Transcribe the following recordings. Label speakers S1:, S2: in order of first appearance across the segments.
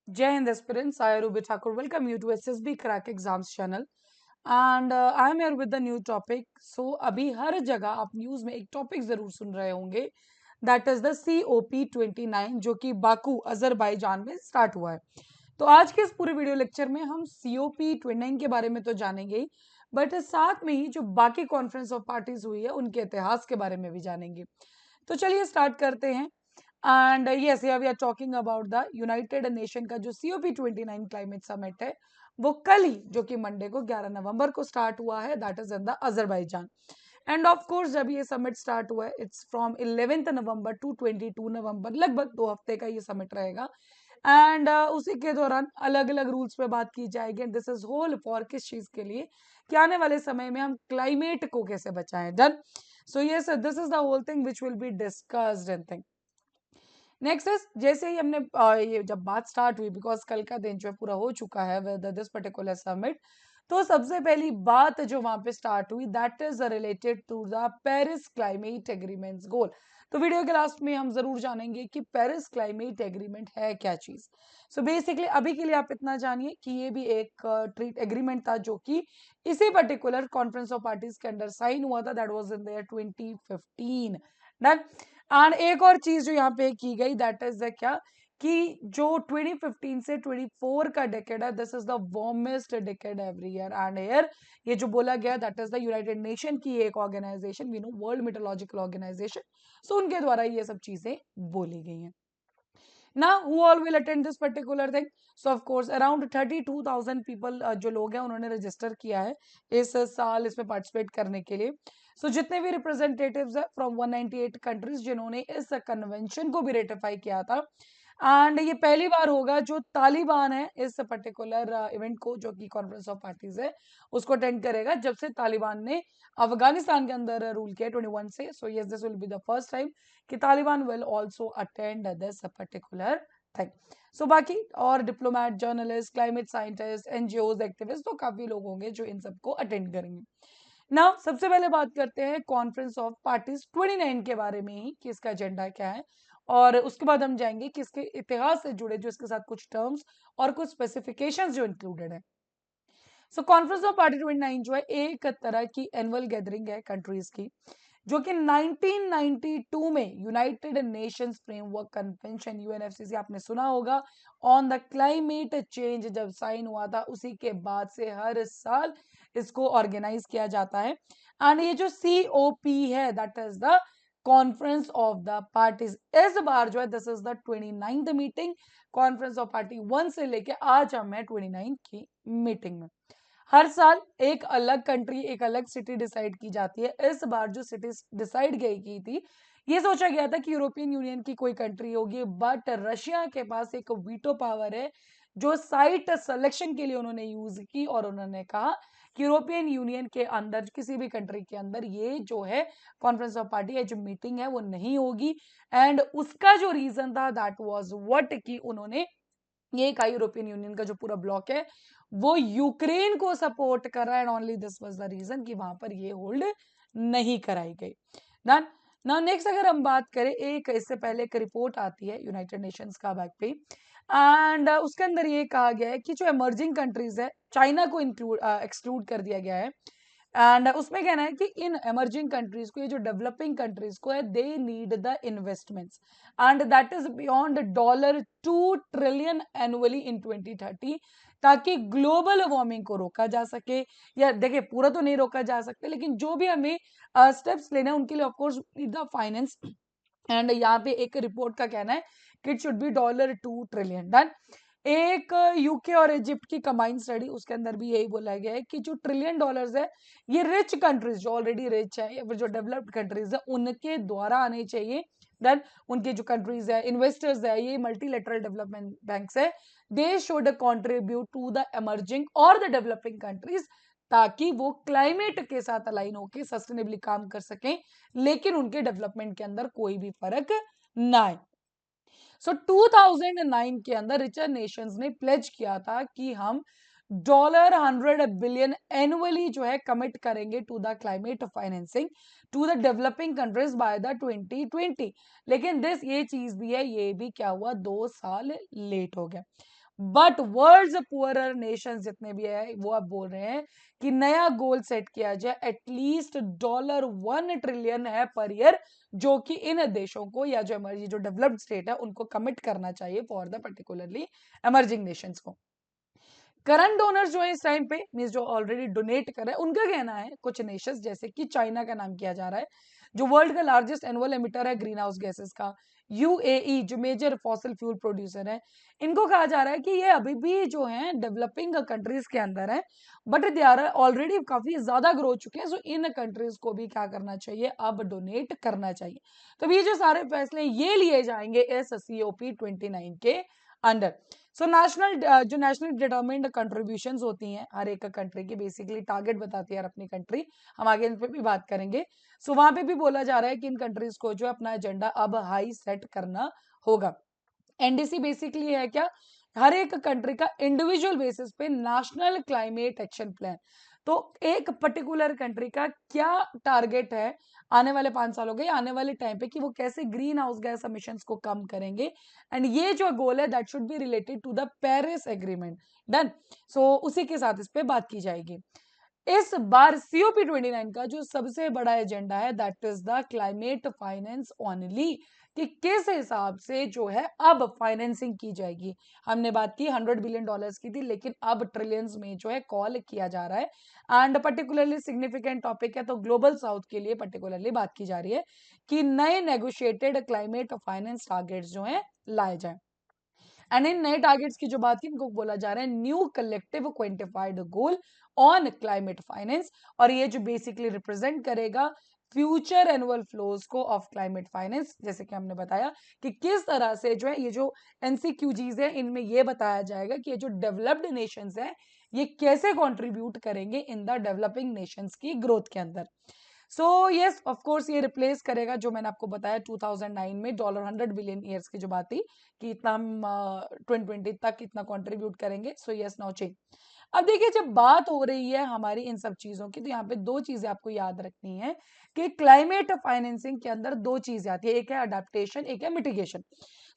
S1: Jai Hind aspirants, I Ruby Thakur welcome you to SSB Crack Exams channel and I am here with the new topic. So अभी हर जगह आप news में एक topic जरूर सुन रहे होंगे दैट इज द COP29 जो कि बाकू अजरबैजान में स्टार्ट हुआ है। तो आज के इस पूरे वीडियो लेक्चर में हम COP29 के बारे में तो जानेंगे ही बट साथ में ही जो बाकी कॉन्फ्रेंस ऑफ पार्टीज हुई है उनके इतिहास के बारे में भी जानेंगे। तो चलिए स्टार्ट करते हैं। And yes we are talking about the United Nation का जो COP29 क्लाइमेट समिट है वो कल ही जो कि मंडे को 11 नवंबर को स्टार्ट हुआ है that is in the Azerbaijan. And of course जब ये समिट स्टार्ट हुआ है it's from 11th November to 22 November, लगभग 2 हफ्ते का ये समिट रहेगा। एंड उसी के दौरान अलग अलग रूल्स पे बात की जाएगी। दिस इज होल फॉर किस चीज के लिए कि आने वाले समय में हम क्लाइमेट को कैसे बचाएं। Done. So yes this is the whole thing which will be discussed and thing. Next is जैसे ही हमने ये जब बात स्टार्ट हुई बिकॉज कल का दिन जो है पूरा हो चुका है विद दिस पर्टिकुलर समिट, तो सबसे पहली बात जो वहां पे स्टार्ट हुई that is related to the Paris climate agreements goal. तो वीडियो के लास्ट में हम जरूर जानेंगे कि पेरिस क्लाइमेट एग्रीमेंट है क्या चीज। सो बेसिकली अभी के लिए आप इतना जानिए कि ये भी एक ट्रीट एग्रीमेंट था जो कि इसी पर्टिकुलर कॉन्फ्रेंस ऑफ पार्टीज के अंडर साइन हुआ था that was in the year 2015। Done. And एक और चीज जो यहाँ पे की गई दैट इज द क्या कि जो 2015 से 24 का डेकेड है this is the warmest decade every year. And here ये जो बोला गया that is the United Nation की एक organisation we know World Meteorological Organisation, so उनके द्वारा ये सब चीजें बोली गई हैं। Now, who all will attend this particular thing? So of course around 32,000 people जो लोग हैं उन्होंने रजिस्टर किया है इस साल इसमें पार्टिसिपेट करने के लिए। सो जितने भी रिप्रेजेंटेटिव्स है फ्रॉम 198 कंट्रीज जिन्होंने इस कन्वेंशन को भी रेटिफाई किया था। एंड ये पहली बार होगा जो तालिबान है इस पर्टिकुलर इवेंट को जो कि कॉन्फ्रेंस ऑफ पार्टीज है उसको अटेंड करेगा जब से तालिबान ने अफगानिस्तान के अंदर रूल किया 21 से। So yes this will be the first time कि Taliban will also attend this particular thing. So बाकी और diplomat, journalist, climate scientist, NGOs, activist तो काफी लोग होंगे जो इन सबको अटेंड करेंगे। नाउ सबसे पहले बात करते हैं कॉन्फ्रेंस ऑफ पार्टीज 29 के बारे में ही कि इसका एजेंडा क्या है और उसके बाद हम जाएंगे कि इसके इतिहास से जुड़े जो इसके साथ कुछ टर्म्स और कुछ स्पेसिफिकेशंस जो इंक्लूडेड है। सो कॉन्फ्रेंस ऑफ पार्टी 29 जो है एक तरह की एनुअल गैदरिंग है कंट्रीज की जो कि 1992 में United Nations framework convention UNFCCC आपने सुना होगा ऑन द क्लाइमेट चेंज जब साइन हुआ था उसी के बाद से हर साल इसको ऑर्गेनाइज किया जाता है। एंड ये जो COP है that is the conference of the parties, इस बार जो है this is the 29th meeting. Conference of party 1 से लेके आज हम है 29 की मीटिंग में। हर साल एक अलग कंट्री एक अलग सिटी डिसाइड की जाती है। इस बार जो सिटी डिसाइड की थी ये सोचा गया था कि यूरोपियन यूनियन की कोई कंट्री होगी बट रशिया के पास एक वीटो पावर है जो साइट सिलेक्शन के लिए उन्होंने यूज की और उन्होंने कहा कि यूरोपियन यूनियन के अंदर किसी भी कंट्री के अंदर ये जो है कॉन्फ्रेंस ऑफ पार्टी है जो मीटिंग है वो नहीं होगी। एंड उसका जो रीजन था दैट वाज व्हाट कि उन्होंने ये कहा यूरोपियन यूनियन का जो पूरा ब्लॉक है वो यूक्रेन को सपोर्ट कर रहा है and only this was the reason कि वहां पर ये होल्ड नहीं कराई गई। डन। नाउ नेक्स्ट अगर हम बात करें एक इससे पहले एक रिपोर्ट आती है यूनाइटेड नेशंस का बैक पे एंड उसके अंदर ये कहा गया है कि जो इमर्जिंग कंट्रीज है चाइना को इंक्लूड एक्सक्लूड कर दिया गया है। एंड उसमें कहना है कि इन इमर्जिंग कंट्रीज को ये जो डेवलपिंग कंट्रीज को है they need the investments and that is beyond $2 trillion annually in 2030 ताकि ग्लोबल वार्मिंग को रोका जा सके। या देखिए पूरा तो नहीं रोका जा सकता लेकिन जो भी हमें स्टेप्स लेने हैं उनके लिए of course need the finance. And यहाँ पे एक रिपोर्ट का कहना है कि it should be $2 trillion. Done. एक यूके और इजिप्ट की कंबाइंड स्टडी उसके अंदर भी यही बोला गया है कि जो $1 ट्रिलियन है ये रिच कंट्रीज जो ऑलरेडी रिच है या फिर जो डेवलप्ड कंट्रीज है उनके द्वारा आने चाहिए। देन उनके जो कंट्रीज है इन्वेस्टर्स है ये मल्टीलेटरल डेवलपमेंट बैंक्स है they should contribute to the emerging और द डेवलपिंग कंट्रीज ताकि वो क्लाइमेट के साथ अलाइन होकर सस्टेनेबली काम कर सकें लेकिन उनके डेवलपमेंट के अंदर कोई भी फर्क ना आए। सो 2009 के अंदर रिचर नेशंस ने प्लेज किया था कि हम $100 बिलियन एनुअली जो है कमिट करेंगे to the climate financing to the developing countries by the 2020। लेकिन दिस ये चीज भी है ये भी क्या हुआ 2 साल लेट हो गया। बट वर्ल्ड्स पुअरर नेशंस जितने भी है वो अब बोल रहे हैं कि नया गोल सेट किया जाए, एटलीस्ट $1 ट्रिलियन है पर ईयर, जो कि इन देशों को या जो जो डेवलप्ड स्टेट है उनको कमिट करना चाहिए for the particularly emerging Nations को। करंट डोनर्स जो है इस टाइम पे मींस जो ऑलरेडी डोनेट कर रहे हैं, उनका कहना है कुछ नेशंस जैसे कि चाइना का नाम किया जा रहा है, जो वर्ल्ड का लार्जेस्ट एनुअल एमिटर है ग्रीन हाउस गैसेस का, यूएई जो मेजर फॉसिल फ्यूल प्रोड्यूसर है, इनको कहा जा रहा है कि ये अभी भी जो है डेवलपिंग कंट्रीज के अंदर है, बट दे आर ऑलरेडी काफी ज्यादा ग्रो चुके हैं, सो इन कंट्रीज को भी क्या करना चाहिए, अब डोनेट करना चाहिए। तो ये जो सारे फैसले ये लिए जाएंगे इस COP29 के अंडर। सो नेशनल जो नेशनल डिटरमिन्ड कंट्रीब्यूशंस होती हैं हर एक कंट्री की, बेसिकली टारगेट बताती है अपनी कंट्री, हम आगे इन पे भी बात करेंगे। सो वहां पे भी बोला जा रहा है कि इन कंट्रीज को जो अपना एजेंडा अब हाई सेट करना होगा। एनडीसी बेसिकली है क्या, हर एक कंट्री का इंडिविजुअल बेसिस पे नेशनल क्लाइमेट एक्शन प्लान, तो एक पर्टिकुलर कंट्री का क्या टारगेट है आने वाले 5 सालों के, आने वाले टाइम पे, कि वो कैसे ग्रीन हाउस गैस एमिशंस को कम करेंगे, एंड ये जो गोल है that should be related to the Paris agreement. Done. So उसी के साथ इस पे बात की जाएगी। इस बार COP29 का जो सबसे बड़ा एजेंडा है that is the climate finance only, कि किस हिसाब से जो है अब फाइनेंसिंग की जाएगी। हमने बात की $100 बिलियन की थी, लेकिन अब ट्रिलियंस में जो है कॉल किया जा रहा है, एंड पर्टिकुलरली सिग्निफिकेंट टॉपिक है, तो ग्लोबल साउथ के लिए पर्टिकुलरली बात की जा रही है कि नए नेगोशिएटेड क्लाइमेट फाइनेंस टारगेट्स जो है लाए जाए। एंड इन नए टारगेट्स की जो बात की, इनको बोला जा रहा है new collective quantified goal on climate finance, और ये जो बेसिकली रिप्रेजेंट करेगा फ्यूचर एनुअल फ्लोज को ऑफ क्लाइमेट फाइनेंस। जैसे कि हमने बताया कि किस तरह से जो है ये जो NCQGs है इनमें ये बताया जाएगा कि ये जो डेवलप्ड नेशंस है ये कैसे कंट्रीब्यूट करेंगे इन द डेवलपिंग नेशंस की ग्रोथ के अंदर। सो यस ऑफ कोर्स ये रिप्लेस करेगा जो मैंने आपको बताया 2009 में $100 बिलियन ईयर्स की जो बात थी कि इतना हम 2020 तक इतना कंट्रीब्यूट करेंगे। So yes now change. अब देखिए जब बात हो रही है हमारी इन सब चीजों की, तो यहाँ पे दो चीजें आपको याद रखनी है कि क्लाइमेट फाइनेंसिंग के अंदर दो चीजें आती है, एक है अडेप्टेशन, एक है मिटिगेशन।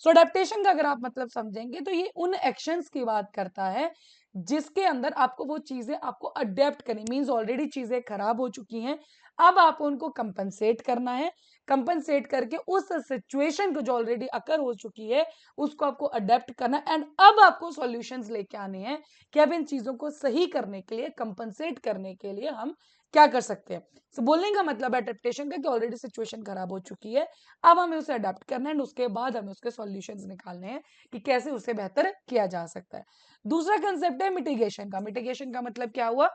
S1: सो अडेप्टेशन का अगर आप मतलब समझेंगे तो ये उन एक्शंस की बात करता है जिसके अंदर आपको वो चीजें आपको अडेप्ट करनी, मींस ऑलरेडी चीजें खराब हो चुकी हैं, अब आपको उनको कंपनसेट करना है, कंपनसेट करके उस सिचुएशन को जो ऑलरेडी अकर हो चुकी है उसको आपको अडेप्ट करना है, एंड अब आपको सॉल्यूशंस लेके आने हैं कि अब इन चीजों को सही करने के लिए, कंपनसेट करने के लिए हम क्या कर सकते हैं। so, बोलने का मतलब एडेप्टेशन का कि ऑलरेडी सिचुएशन खराब हो चुकी है, अब हमें उसे अडेप्ट करना है, उसके बाद हमें उसके सॉल्यूशंस निकालने हैं कि कैसे उसे बेहतर किया जा सकता है। दूसरा कंसेप्ट है मिटिगेशन का। मिटिगेशन का मतलब क्या हुआ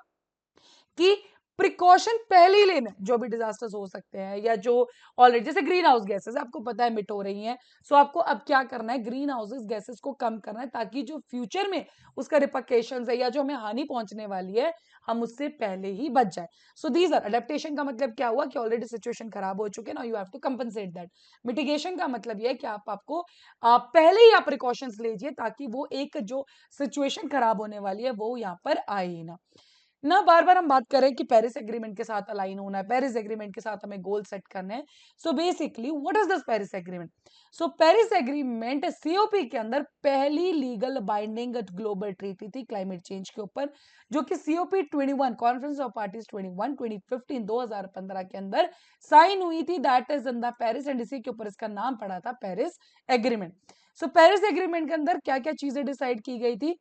S1: कि प्रिकॉशन पहले ही लेना है, जो भी डिजास्टर्स हो सकते हैं या जो ऑलरेडी, जैसे ग्रीन हाउस गैसेस आपको पता है मिट हो रही हैं, सो आपको अब क्या करना है, ग्रीन हाउसेस गैसेस को कम करना है ताकि जो फ्यूचर में उसका रिपरकेशंस है या जो हमें हानि पहुंचने वाली है हम उससे पहले ही बच जाए। सो दीज आर अडेप्टेशन का मतलब क्या हुआ कि ऑलरेडी सिचुएशन खराब हो चुके हैं, now you have to compensate that. Mitigation का मतलब यह है कि आप पहले ही आप प्रिकॉशंस लीजिए ताकि वो एक जो सिचुएशन खराब होने वाली है वो यहाँ पर आए ही ना बार बार हम बात करें कि पेरिस एग्रीमेंट के साथ अलाइन होना है, पेरिस एग्रीमेंट के साथ हमें गोल सेट करने हैं। So basically what is this Paris agreement? So Paris agreement COP के अंदर पहली लीगल बाइंडिंग ग्लोबल ट्रीटी थी क्लाइमेट चेंज के ऊपर, जो कि COP21 कॉन्फ्रेंस ऑफ पार्टीज 21 2015 2015 के अंदर साइन हुई थी, that is in the Paris, and इसी के ऊपर इसका नाम पड़ा था पेरिस एग्रीमेंट। सो पेरिस एग्रीमेंट के अंदर क्या क्या चीजें डिसाइड की गई थी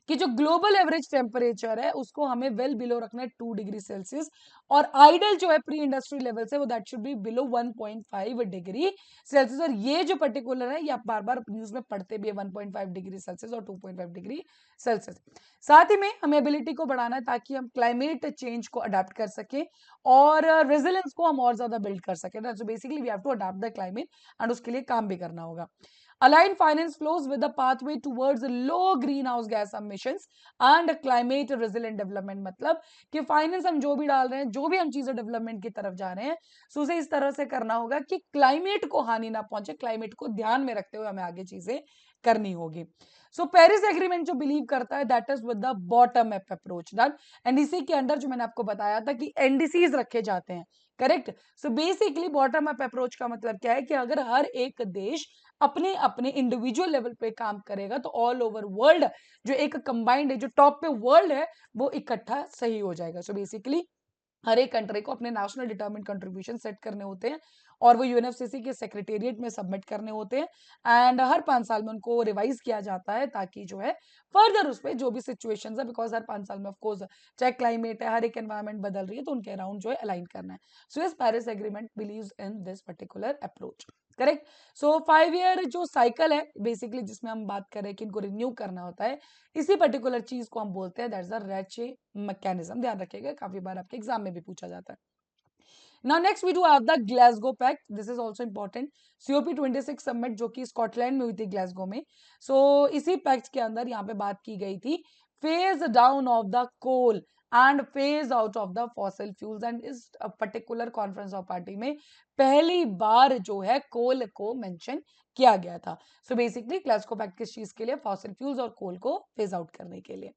S1: कि जो ग्लोबल एवरेज टेम्परेचर है उसको हमें वेल बिलो रखना है 2 डिग्री सेल्सियस, और आइडल जो है प्री इंडस्ट्री लेवल से वो that should be below 1.5 degree Celsius. और ये जो पर्टिकुलर है ये आप बार बार न्यूज में पढ़ते भी है, 1.5 डिग्री सेल्सियस और 2.5 डिग्री सेल्सियस। साथ ही में हमें एबिलिटी को बढ़ाना है ताकि हम क्लाइमेट चेंज को अडेप्ट कर सके और रेजिलेंस को हम और ज्यादा बिल्ड कर सके। So basically we have to adapt the climate and उसके लिए काम भी करना होगा। Align finance flows with the pathway towards low greenhouse gas emissions and climate resilient development। मतलब कि फाइनेंस हम जो भी डाल रहे हैं, जो भी हम चीजें डेवलपमेंट की तरफ जा रहे हैं, सो उसे इस तरह से करना होगा कि क्लाइमेट को हानि ना पहुंचे, क्लाइमेट को ध्यान में रखते हुए हमें आगे चीजें करनी होगी। सो पेरिस एग्रीमेंट जो बिलीव करता है that is with the bottom up approach, done. And इसी के अंडर जो मैंने आपको बताया था कि NDCs रखे जाते हैं, correct. So basically bottom up approach का मतलब क्या है कि अगर हर एक देश अपने अपने इंडिविजुअल लेवल पे काम करेगा तो ऑल ओवर वर्ल्ड जो एक कंबाइंड है, जो टॉप पे वर्ल्ड है, वो इकट्ठा सही हो जाएगा। सो बेसिकली हर एक कंट्री को अपने नेशनल डिटरमिन्ड कंट्रीब्यूशन सेट करने होते हैं और वो यूएनएफसीसी के सेक्रेटेरिएट में सबमिट करने होते हैं एंड हर 5 साल में उनको रिवाइज किया जाता है ताकि जो है फर्दर उस पर जो भी सिचुएशंस है, बिकॉज हर 5 साल में ऑफकोर्स चाहे क्लाइमेट है, हर एक एनवायरमेंट बदल रही है, तो उनके अराउंड जो है अलाइन करना है। So yes, Paris agreement believes in this particular approach. Correct. So 5 year जो साइकिल है बेसिकली जिसमें हम बात करें कि इनको रिन्यू करना होता है, इसी पर्टिकुलर चीज को हम बोलते हैं दैट्स द रेचे मैकेनिज्म। ध्यान रखिएगा, काफी बार आपके एग्जाम में भी पूछा जाता है। Now next we do have the Glasgow Pact. This is also important. COP26 summit जो कि स्कॉटलैंड में हुई थी ग्लासगो में। इसी पैक्ट के अंदर यहाँ पे बात की गई थी phase down of the coal and phase out of the fossil fuels and इस पर्टिकुलर कॉन्फ्रेंस ऑफ पार्टी में पहली बार जो है कोल को मेंशन किया गया था। बेसिकली ग्लासगो पैक्ट किस चीज के लिए? फॉसिल फ्यूल्स और कोल को फेज आउट करने के लिए।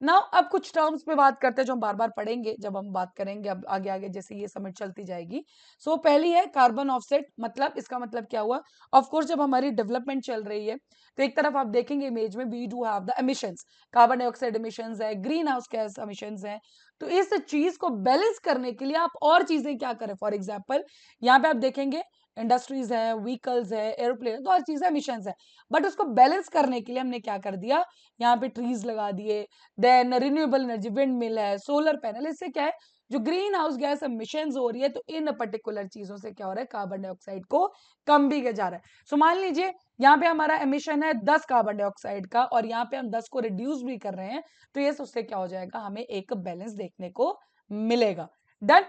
S1: नाउ अब कुछ टर्म्स पे बात करते हैं जो हम बार बार पढ़ेंगे जब हम बात करेंगे अब आगे आगे जैसे ये समिट चलती जाएगी। पहली है कार्बन ऑफसेट। मतलब इसका मतलब क्या हुआ? ऑफ कोर्स जब हमारी डेवलपमेंट चल रही है तो एक तरफ आप देखेंगे इमेज में we do have the emissions, carbon dioxide emissions है, ग्रीन हाउस गैस एमिशंस है। तो इस चीज को बैलेंस करने के लिए आप और चीजें क्या करें? फॉर एग्जाम्पल यहाँ पे आप देखेंगे इंडस्ट्रीज है, व्हीकल्स है, एरोप्लेन, तो हर चीज एमिशंस है, बट उसको बैलेंस करने के लिए हमने क्या कर दिया? यहाँ पे ट्रीज लगा दिए, then renewable energy, windmill है, सोलर पैनल। इससे क्या है, जो ग्रीन हाउस गैस एमिशंस हो रही है तो इन पर्टिकुलर चीजों से क्या हो रहा है? कार्बन डाइऑक्साइड को कम भी किया जा रहा है। मान लीजिए यहाँ पे हमारा एमिशन है 10 कार्बन डाइऑक्साइड का और यहाँ पे हम 10 को रिड्यूस भी कर रहे हैं, तो ये उससे क्या हो जाएगा? हमें एक बैलेंस देखने को मिलेगा। Done.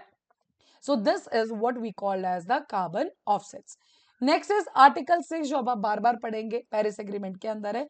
S1: So this is what we call as the carbon offsets. Next is article 6 जो अब आप बार बार पढ़ेंगे, पेरिस एग्रीमेंट के अंदर है।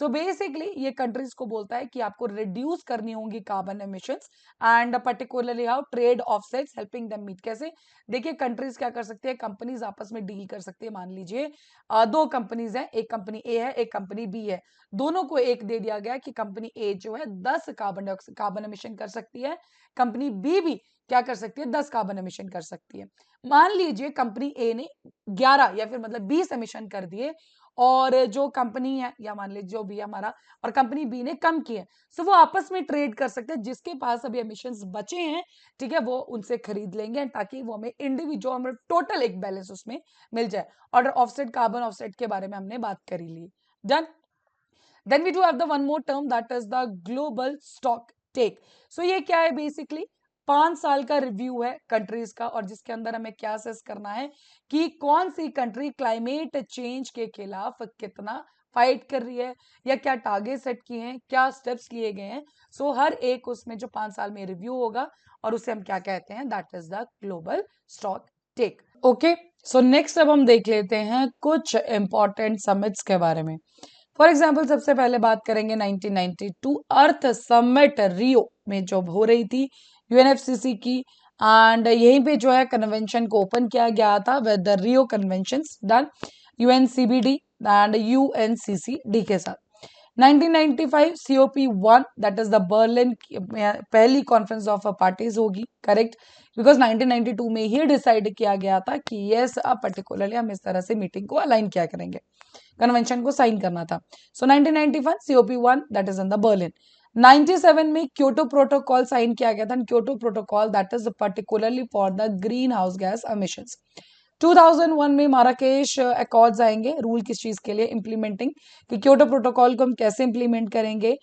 S1: बेसिकली ये कंट्रीज को बोलता है कि आपको रिड्यूस करनी होंगी carbon emissions and particularly how trade offsets helping them meet. कैसे? देखिए कंट्रीज क्या कर सकती है, कंपनीज आपस में डील कर सकती है। मान लीजिए दो कंपनीज हैं, एक कंपनी ए है, एक कंपनी बी है, दोनों को एक दे दिया गया कि कंपनी ए जो है 10 कार्बन एमिशन कर सकती है, कंपनी बी भी क्या कर सकती है? 10 कार्बन एमिशन कर सकती है। मान लीजिए कंपनी ए ने 11 या फिर मतलब 20 एमिशन कर दिए और जो कंपनी है या मान लीजिए जो भी हमारा और कंपनी बी ने कम किए, वो आपस में ट्रेड कर सकते हैं। जिसके पास अभी एमिशंस बचे हैं, ठीक है, वो उनसे खरीद लेंगे ताकि वो हमें इंडिविजुअल हमें टोटल एक बैलेंस उसमें मिल जाए। और ऑफसेट, कार्बन ऑफसेट के बारे में हमने बात करी ली। Done. Then we do have the one more term that is the global stock take. ये क्या है? बेसिकली 5 साल का रिव्यू है कंट्रीज का और जिसके अंदर हमें क्या असेस करना है कि कौन सी कंट्री क्लाइमेट चेंज के खिलाफ कितना फाइट कर रही है या क्या टारगेट सेट किए हैं, क्या स्टेप्स लिए गए हैं। हर एक उसमें जो 5 साल में रिव्यू होगा और उसे हम क्या कहते हैं? That is the global stock take. Okay, next अब हम देख लेते हैं कुछ इंपॉर्टेंट समिट्स के बारे में। फॉर एग्जाम्पल सबसे पहले बात करेंगे 1992 अर्थ समिट रियो में जो हो रही थी यूएनएफसीसी की, एंड यहीं पे जो है कन्वेंशन को ओपन किया गया था with the Rio convention done UNCBD and UNCCD के साथ। 1995 COP1 that is the Berlin पहली कॉन्फ्रेंस ऑफ पार्टीज होगी। करेक्ट, बिकॉज 1992 में ही डिसाइड किया गया था कि यस पर्टिकुलरली हम इस तरह से मीटिंग को अलाइन किया करेंगे, कन्वेंशन को साइन करना था। 1991 COP1 that is in the Berlin. 97 में क्योटो प्रोटोकॉल साइन किया गया था, Kyoto protocol that is particularly for the green house gas emissions. 2001 में माराकेश अकॉर्ड्स आएंगे, रूल किस चीज के लिए? इंप्लीमेंटिंग, कि क्योटो प्रोटोकॉल को हम कैसे इंप्लीमेंट करेंगे।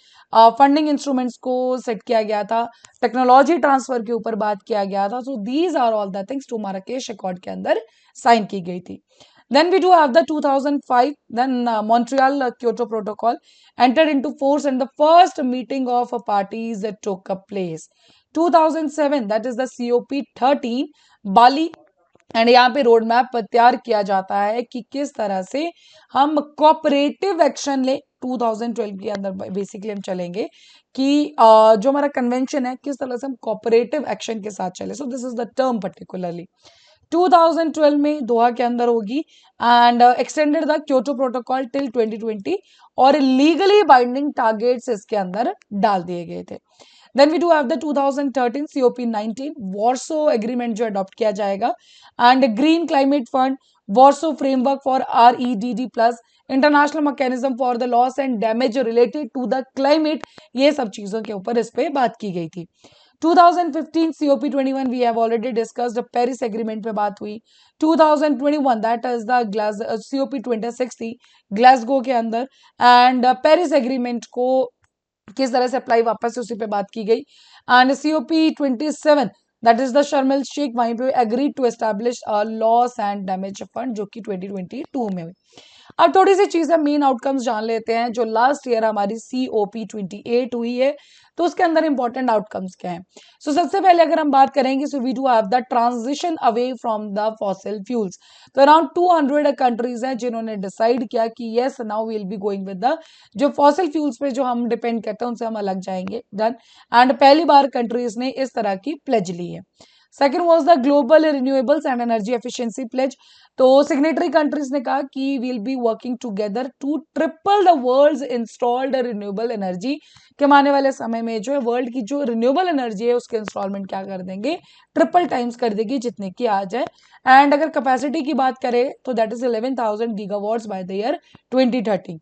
S1: फंडिंग इंस्ट्रूमेंट्स को सेट किया गया था, टेक्नोलॉजी ट्रांसफर के ऊपर बात किया गया था। These are all the things to Marrakesh Accord के अंदर साइन की गई थी। Then we do have the 2005, then Montreal Kyoto Protocol entered into force and the first meeting of parties that took place. 2007, that is the COP13, Bali, and यहाँ पे road map तैयार किया जाता है कि किस तरह से हम कोऑपरेटिव एक्शन ले। 2012 के अंदर बेसिकली हम चलेंगे कि जो हमारा कन्वेंशन है किस तरह से हम कोऑपरेटिव एक्शन के साथ चले। This is the term particularly 2012 में दोहा के अंदर होगी and extended the Kyoto protocol till 2020 और लीगली बाइंडिंग टारगेट्स इसके अंदर डाल दिए गए थे। Then we do have the 2013 COP19 Warsaw agreement जो अडॉप्ट किया जाएगा and green climate fund Warsaw Framework for REDD+, international mechanism for the loss and damage related to the climate, ये सब चीजों के ऊपर इस पे बात की गई थी। 2015 COP21 we have already discussed, Paris agreement पे बात हुई। 2021 दैट इज द COP26 थी ग्लासगो के अंदर, एंड पेरिस एग्रीमेंट को किस तरह से अप्लाई वापस से उसी पे बात की गई। And COP27 that is the Sharm el Sheikh, वहीं पे agree to establish loss and damage fund, जो कि 2022 में हुई। अब थोड़ी सी चीजें मेन आउटकम्स जान लेते हैं। जो लास्ट ईयर हमारी COP28 हुई है, तो उसके अंदर इंपॉर्टेंट आउटकम्स क्या हैं। सो सबसे पहले अगर हम बात करेंगे, so we do have the transition away from the fossil fuels. तो अराउंड 200 कंट्रीज हैं जिन्होंने डिसाइड किया कि yes now we will be going with the, जो फॉसिल फ्यूल्स पे जो हम डिपेंड करते हैं उनसे हम अलग जाएंगे। डन। एंड पहली बार कंट्रीज ने इस तरह की प्लेज ली है। Second was the global renewables and energy efficiency pledge. तो सिग्नेटरी कंट्रीज ने कहा कि we'll be working together to triple the world's installed renewable energy, के आने वाले समय में जो है वर्ल्ड की जो रिन्यूएबल एनर्जी है उसके इंस्टॉलमेंट क्या कर देंगे, ट्रिपल टाइम्स कर देगी जितने की आज है। एंड अगर कैपेसिटी की बात करें तो that is 11,000 gigawatts by the year 2030।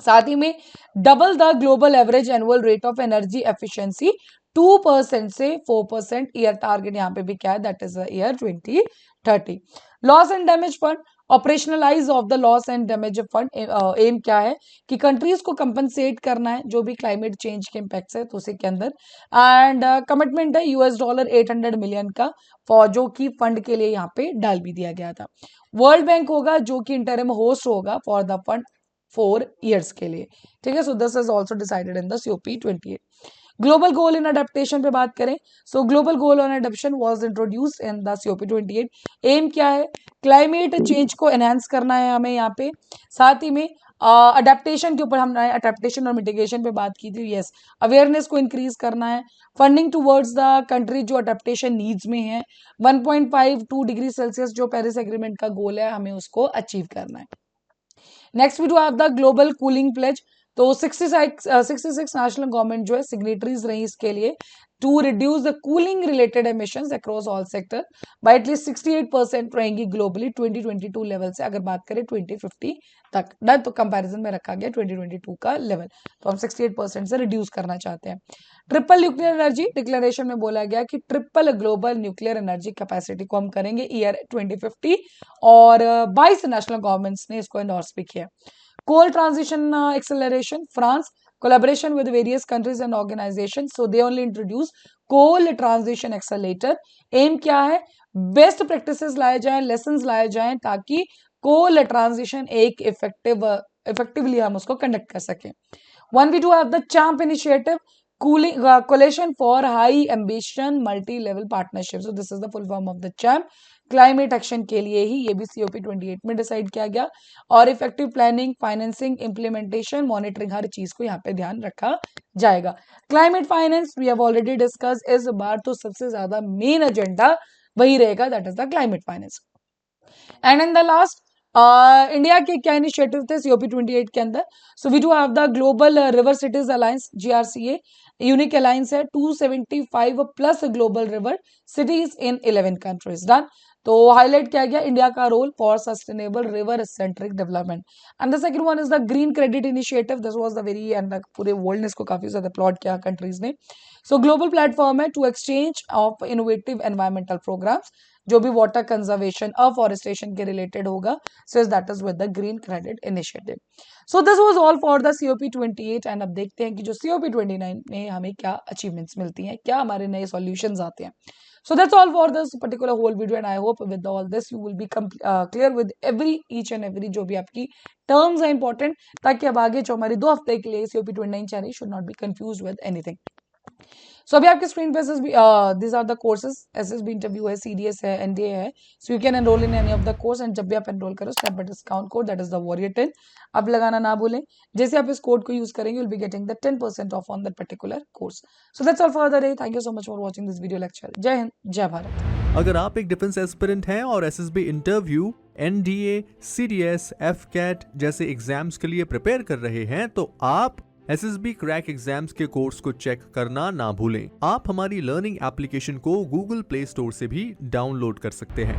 S1: साथ ही में double the global average annual rate of energy efficiency 2% से 4% ईयर टारगेट यहाँ पे भी क्या है, that is year 2030। Loss and damage fund, operationalise of the loss and damage fund, aim क्या है कि कंट्रीज को कंपनसेट करना है जो भी क्लाइमेट चेंज के इम्पैक्ट है तो उसी के अंदर। एंड कमिटमेंट है $800 मिलियन का, फॉर जो कि फंड के लिए यहाँ पे डाल भी दिया गया था। वर्ल्ड बैंक होगा जो कि इंटरिम होस्ट होगा फॉर द फंड 4 years के लिए। ठीक है, so this is also decided in the COP28। Global goal in adaptation पे बात करें, so global goal on adaptation was introduced in the COP28। Aim क्या है, क्लाइमेट चेंज को एनहांस करना है हमें यहाँ पे। साथ ही में अडेप्टेशन के ऊपर हमने अडेप्टेशन और मिटिगेशन पे बात की थी। यस, अवेयरनेस को इंक्रीज करना है। फंडिंग टूवर्ड्स द कंट्री जो अडेप्टेशन नीड्स में है। 1.52 डिग्री सेल्सियस जो पेरिस एग्रीमेंट का गोल है हमें उसको अचीव करना है। Next we do have the global cooling pledge. तो 66 नेशनल गवर्नमेंट जो है सिग्नेटरीज रही इसके लिए, to reduce the cooling related emissions across all sector by at least 68% रहेंगी ग्लोबली 2022 लेवल से, अगर बात करें 2050 तक। ना तो कंपैरिजन में रखा गया 2022 का लेवल, तो हम 68% से रिड्यूस करना चाहते हैं। ट्रिपल न्यूक्लियर एनर्जी, डिक्लेरेशन में बोला गया कि triple global nuclear energy capacity को हम करेंगे ईयर 2050, और 22 नेशनल गवर्नमेंट्स ने इसको एंडोर्स भी किया। Coal transition acceleration, France collaboration with various countries and organizations, so they only introduce coal transition accelerator। Aim क्या है, बेस्ट प्रैक्टिसेस लाए जाएं, लेसन्स लाए जाएं, ताकि कोल ट्रांजिशन एक इफेक्टिवली हम उसको कंडक्ट कर सकें। One we do have the CHAMP initiative, cooling coalition for high ambition multi level partnership, so this is the full form of the CHAMP. Climate action के लिए ही ये भी COP28 में डिसाइड किया गया, और effective planning, financing, implementation, monitoring, हर चीज को यहाँ पे ध्यान रखा जाएगा। Climate finance we have already discuss, इस बार तो सबसे ज्यादा मेन एजेंडा वही रहेगा, that is the climate finance. And in the last India के क्या इनिशिएटिव थे COP28 के अंदर, so we do have the global river cities alliance GRCA, unique alliance है 275 plus global river cities in 11 countries. Done. तो highlight किया गया India का role for sustainable river centric development. And the second one is the green credit initiative, this was the very, and पूरे world ने इसको काफी ज्यादा अपलॉड किया कंट्रीज ने। सो ग्लोबल प्लेटफॉर्म है to exchange of innovative environmental programmes, जो भी वाटर कंजर्वेशन, अफॉरेस्टेशन के रिलेटेड होगा, so that is with the green credit initiative. So this was all for the COP28। And अब देखते हैं कि जो COP29 में हमें क्या अचीवमेंट्स मिलती हैं, क्या हमारे नए सॉल्यूशंस आते हैं। So that's all for this particular whole video, and I hope with all this you will be clear with each and every जो भी आपकी terms are important, ताकि अब आगे जो हमारी 2 हफ्ते के लिए COP29 चल रही should not be confused with anything। सो अभी आपके स्क्रीन पे this are the courses, SSB interview है, CDS है, NDA है, so you can enrol in any of the course, and जब भी आप एनरोल करो step by discount code that is the warrior10 आप लगाना ना भूलें। जैसे आप इस कोड को यूज करेंगे, you'll be getting the 10% of on that particular course. So that's all for the day, thank you so much for watching this video lecture. जय हिंद, जय भारत।
S2: अगर आप एक डिफेंस एस्पिरेंट हैं और SSB interview, NDA, CDS, FCAT जैसे exams के लिए प्रिपेयर कर रहे हैं, तो आप SSB क्रैक एग्जाम्स के कोर्स को चेक करना ना भूलें। आप हमारी लर्निंग एप्लीकेशन को Google प्ले स्टोर से भी डाउनलोड कर सकते हैं।